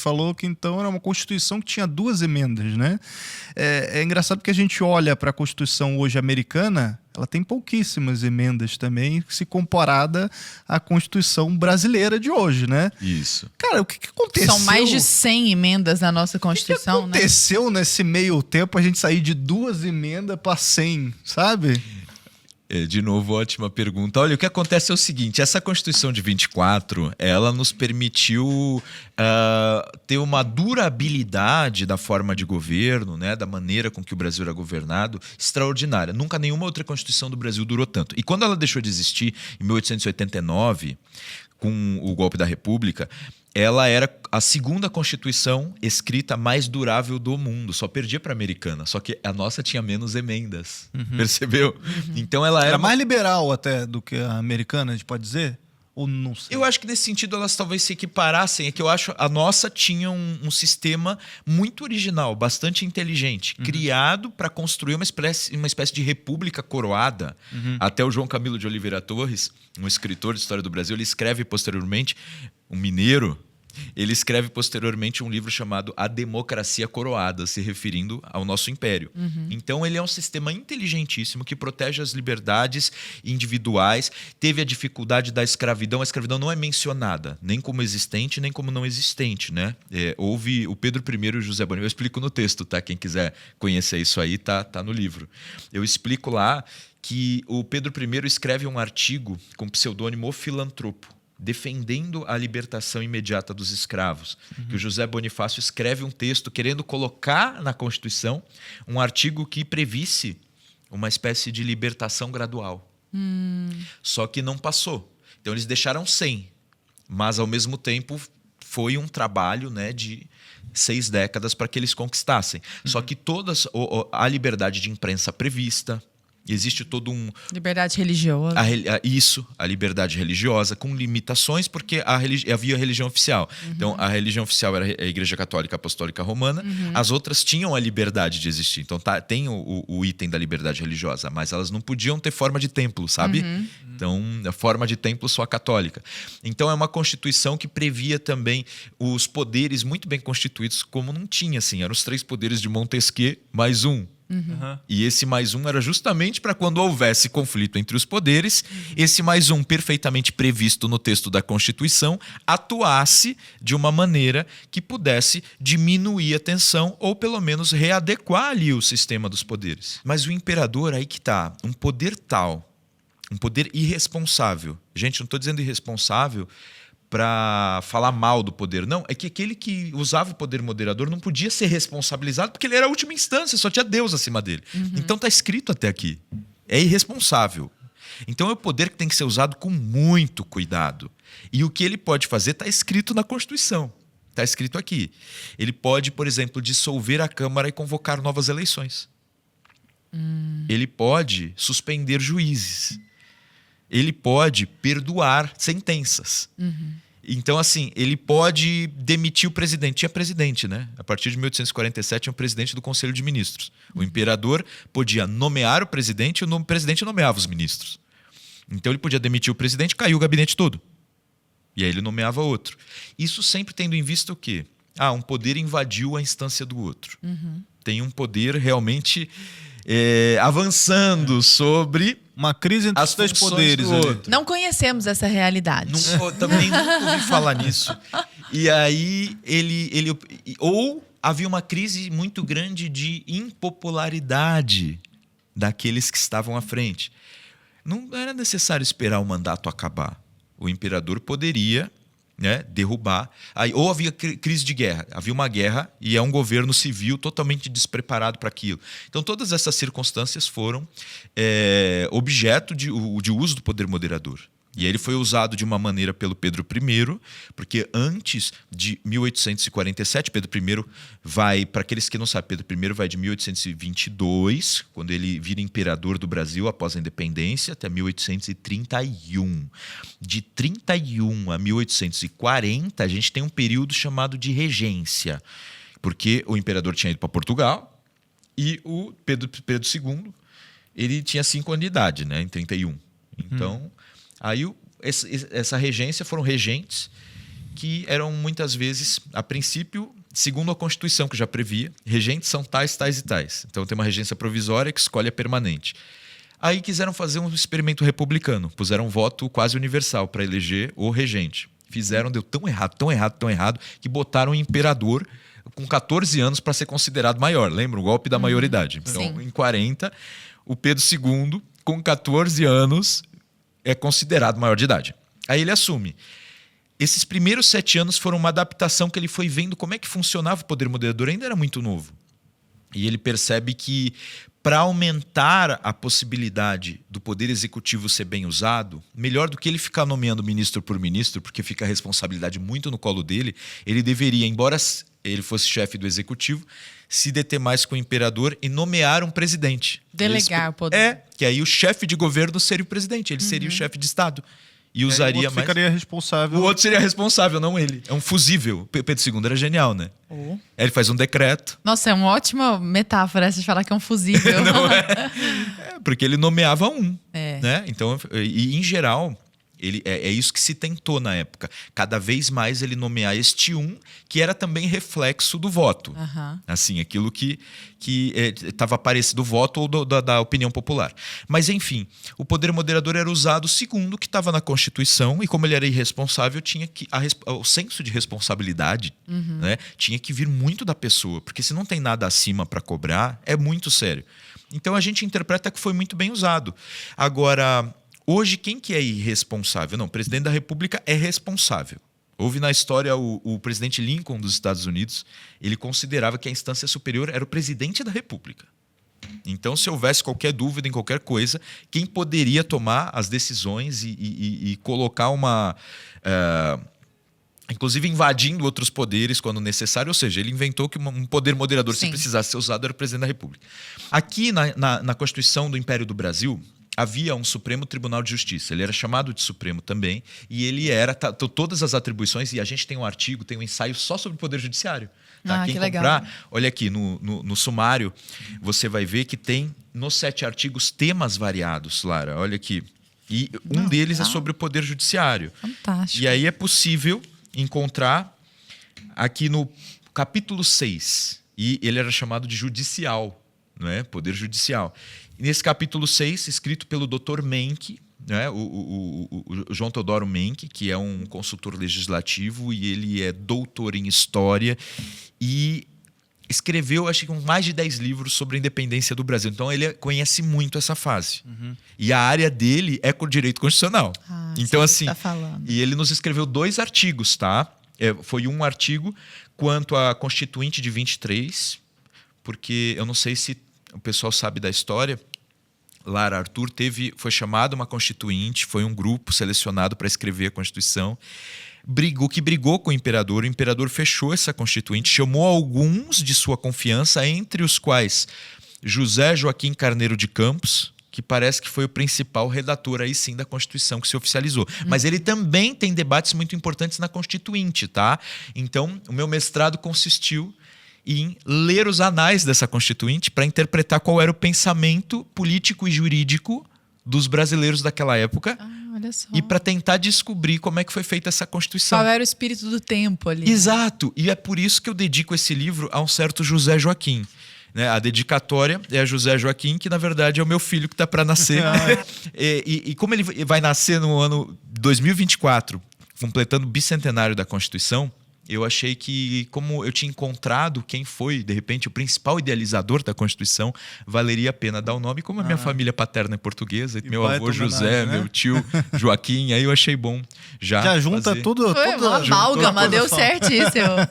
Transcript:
falou que então era uma Constituição que tinha 2 emendas, né? É engraçado que a gente olha para a Constituição hoje americana, ela tem pouquíssimas emendas também, se comparada à Constituição brasileira de hoje, né? Isso. Cara, o que aconteceu? São mais de 100 emendas na nossa O que Constituição, né? aconteceu nesse meio tempo a gente sair de 2 emendas para 100, sabe? De novo, ótima pergunta. Olha, o que acontece é o seguinte, essa Constituição de 24, ela nos permitiu ter uma durabilidade da forma de governo, né, da maneira com que o Brasil era governado, extraordinária. Nunca nenhuma outra Constituição do Brasil durou tanto. E quando ela deixou de existir, em 1889, com o golpe da República, ela era a segunda Constituição escrita mais durável do mundo. Só perdia para a americana. Só que a nossa tinha menos emendas. Percebeu? Então ela Era mais liberal até do que a americana, a gente pode dizer? Ou não sei? Eu acho que nesse sentido elas talvez se equiparassem. É que eu acho a nossa tinha um sistema muito original, bastante inteligente, criado para construir uma espécie de república coroada. Até o João Camilo de Oliveira Torres, um escritor de história do Brasil, ele escreve posteriormente, um mineiro, ele escreve posteriormente um livro chamado A Democracia Coroada, se referindo ao nosso império. Então ele é um sistema inteligentíssimo que protege as liberdades individuais. Teve a dificuldade da escravidão. A escravidão não é mencionada, nem como existente, nem como não existente, né? Houve o Pedro I e o José Bonifácio. Eu explico no texto, tá? Quem quiser conhecer isso aí, tá no livro. Eu explico lá que o Pedro I escreve um artigo com o pseudônimo O Filantropo, defendendo a libertação imediata dos escravos. Que o José Bonifácio escreve um texto querendo colocar na Constituição um artigo que previsse uma espécie de libertação gradual. Só que não passou. Então eles deixaram 100, mas ao mesmo tempo foi um trabalho, né, de 6 décadas para que eles conquistassem. Só que a liberdade de imprensa prevista, existe todo um... Liberdade religiosa. A liberdade religiosa, com limitações, porque havia religião oficial. Então, a religião oficial era a Igreja Católica Apostólica Romana, as outras tinham a liberdade de existir. Então, tem o item da liberdade religiosa, mas elas não podiam ter forma de templo, sabe? Então, a forma de templo só a católica. Então, é uma Constituição que previa também os poderes muito bem constituídos, como não tinha, assim. Eram os 3 poderes de Montesquieu, mais um. E esse mais um era justamente para quando houvesse conflito entre os poderes, esse mais um perfeitamente previsto no texto da Constituição atuasse de uma maneira que pudesse diminuir a tensão ou pelo menos readequar ali o sistema dos poderes. Mas o imperador, aí que está, um poder tal, um poder irresponsável. Gente, não estou dizendo irresponsável para falar mal do poder. Não, é que aquele que usava o poder moderador não podia ser responsabilizado porque ele era a última instância, só tinha Deus acima dele. Então está escrito até aqui. É irresponsável. Então é o poder que tem que ser usado com muito cuidado. E o que ele pode fazer está escrito na Constituição. Está escrito aqui. Ele pode, por exemplo, dissolver a Câmara e convocar novas eleições. Ele pode suspender juízes. Ele pode perdoar sentenças. Então, assim, ele pode demitir o presidente. Tinha presidente, né? A partir de 1847, tinha um presidente do Conselho de Ministros. O imperador podia nomear o presidente e o presidente nomeava os ministros. Então, ele podia demitir o presidente, caiu o gabinete todo. E aí ele nomeava outro. Isso sempre tendo em vista o quê? Um poder invadiu a instância do outro. Tem um poder realmente avançando sobre... Uma crise entre os 2 poderes. Não conhecemos essa realidade. Também nunca ouvi falar nisso. E aí ou havia uma crise muito grande de impopularidade daqueles que estavam à frente. Não era necessário esperar o mandato acabar. O imperador poderia, né, derrubar. Ou havia crise de guerra. Havia uma guerra e é um governo civil totalmente despreparado para aquilo. Então, todas essas circunstâncias foram objeto de uso do poder moderador. E ele foi usado de uma maneira pelo Pedro I, porque antes de 1847, Pedro I vai, para aqueles que não sabem, Pedro I vai de 1822, quando ele vira imperador do Brasil após a independência, até 1831. De 31 a 1840, a gente tem um período chamado de regência, porque o imperador tinha ido para Portugal e o Pedro II, ele tinha 5 anos de idade, né, em 31. Então... Aí essa regência foram regentes que eram muitas vezes, a princípio, segundo a Constituição, que já previa, regentes são tais, tais e tais. Então tem uma regência provisória que escolhe a permanente. Aí quiseram fazer um experimento republicano, puseram um voto quase universal para eleger o regente. Fizeram, deu tão errado, tão errado, tão errado, que botaram o imperador com 14 anos para ser considerado maior. Lembra? O golpe da maioridade. Então, Sim. em 40, o Pedro II, com 14 anos, é considerado maior de idade. Aí ele assume. Esses primeiros 7 anos foram uma adaptação que ele foi vendo como é que funcionava o poder moderador. Ainda era muito novo. E ele percebe que, para aumentar a possibilidade do poder executivo ser bem usado, melhor do que ele ficar nomeando ministro por ministro, porque fica a responsabilidade muito no colo dele, ele deveria, embora ele fosse chefe do executivo, se deter mais com o imperador e nomear um presidente. Delegar o poder. Que aí o chefe de governo seria o presidente, ele seria o chefe de Estado. E O usaria outro mais. ficaria responsável. O outro seria responsável, não ele. É um fusível. Pedro II era genial, né? Oh. Aí ele faz um decreto. Nossa, é uma ótima metáfora essa de falar que é um fusível. Não é? Porque ele nomeava um. É. Né? Então, e em geral, é isso que se tentou na época. Cada vez mais ele nomear este um, que era também reflexo do voto. Aham. Assim, aquilo que estava parecido do voto ou da opinião popular. Mas, enfim, o poder moderador era usado segundo o que estava na Constituição, e como ele era irresponsável, tinha que o senso de responsabilidade, né, tinha que vir muito da pessoa, porque se não tem nada acima para cobrar, é muito sério. Então a gente interpreta que foi muito bem usado. Agora, hoje, quem que é irresponsável? Não, o presidente da República é responsável. Houve na história o presidente Lincoln dos Estados Unidos, ele considerava que a instância superior era o presidente da República. Então, se houvesse qualquer dúvida em qualquer coisa, quem poderia tomar as decisões e colocar inclusive invadindo outros poderes quando necessário, ou seja, ele inventou que um poder moderador, Sim. se precisasse ser usado, era o presidente da República. Aqui na Constituição do Império do Brasil, havia um Supremo Tribunal de Justiça. Ele era chamado de Supremo também, e ele era todas as atribuições, e a gente tem um artigo, tem um ensaio só sobre o Poder Judiciário. Tá? Ah, Quem que legal. comprar, olha aqui, no sumário, você vai ver que tem nos 7 artigos temas variados, Lara. Olha aqui. E um deles é sobre o Poder Judiciário. Fantástico. E aí é possível encontrar aqui no capítulo 6, e ele era chamado de judicial, não é? Poder Judicial. E nesse capítulo 6, escrito pelo Dr. Menck, né? o João Teodoro Menck, que é um consultor legislativo, e ele é doutor em História, e escreveu, acho que mais de 10 livros sobre a independência do Brasil. Então ele conhece muito essa fase. E a área dele é com o direito constitucional. Então, assim, Tá falando. e ele nos escreveu 2 artigos, tá? Foi um artigo quanto à Constituinte de 23, porque eu não sei se o pessoal sabe da história. Lara, Arthur foi chamado uma constituinte, foi um grupo selecionado para escrever a Constituição, brigou com o imperador fechou essa constituinte, chamou alguns de sua confiança, entre os quais José Joaquim Carneiro de Campos, que parece que foi o principal redator aí sim da Constituição que se oficializou. Mas ele também tem debates muito importantes na Constituinte, tá? Então, o meu mestrado consistiu em ler os anais dessa Constituinte para interpretar qual era o pensamento político e jurídico dos brasileiros daquela época Olha só. e para tentar descobrir como é que foi feita essa Constituição. Qual era o espírito do tempo ali? Exato. E é por isso que eu dedico esse livro a um certo José Joaquim. Né? A dedicatória é a José Joaquim, que na verdade é o meu filho que está para nascer. E como ele vai nascer no ano 2024, completando o bicentenário da Constituição, eu achei que, como eu tinha encontrado quem foi, de repente, o principal idealizador da Constituição, valeria a pena dar o nome. Como a minha família paterna é portuguesa, e meu avô José, né? meu tio Joaquim, aí eu achei bom já junta fazer. tudo. Foi uma amálgama, deu certíssimo.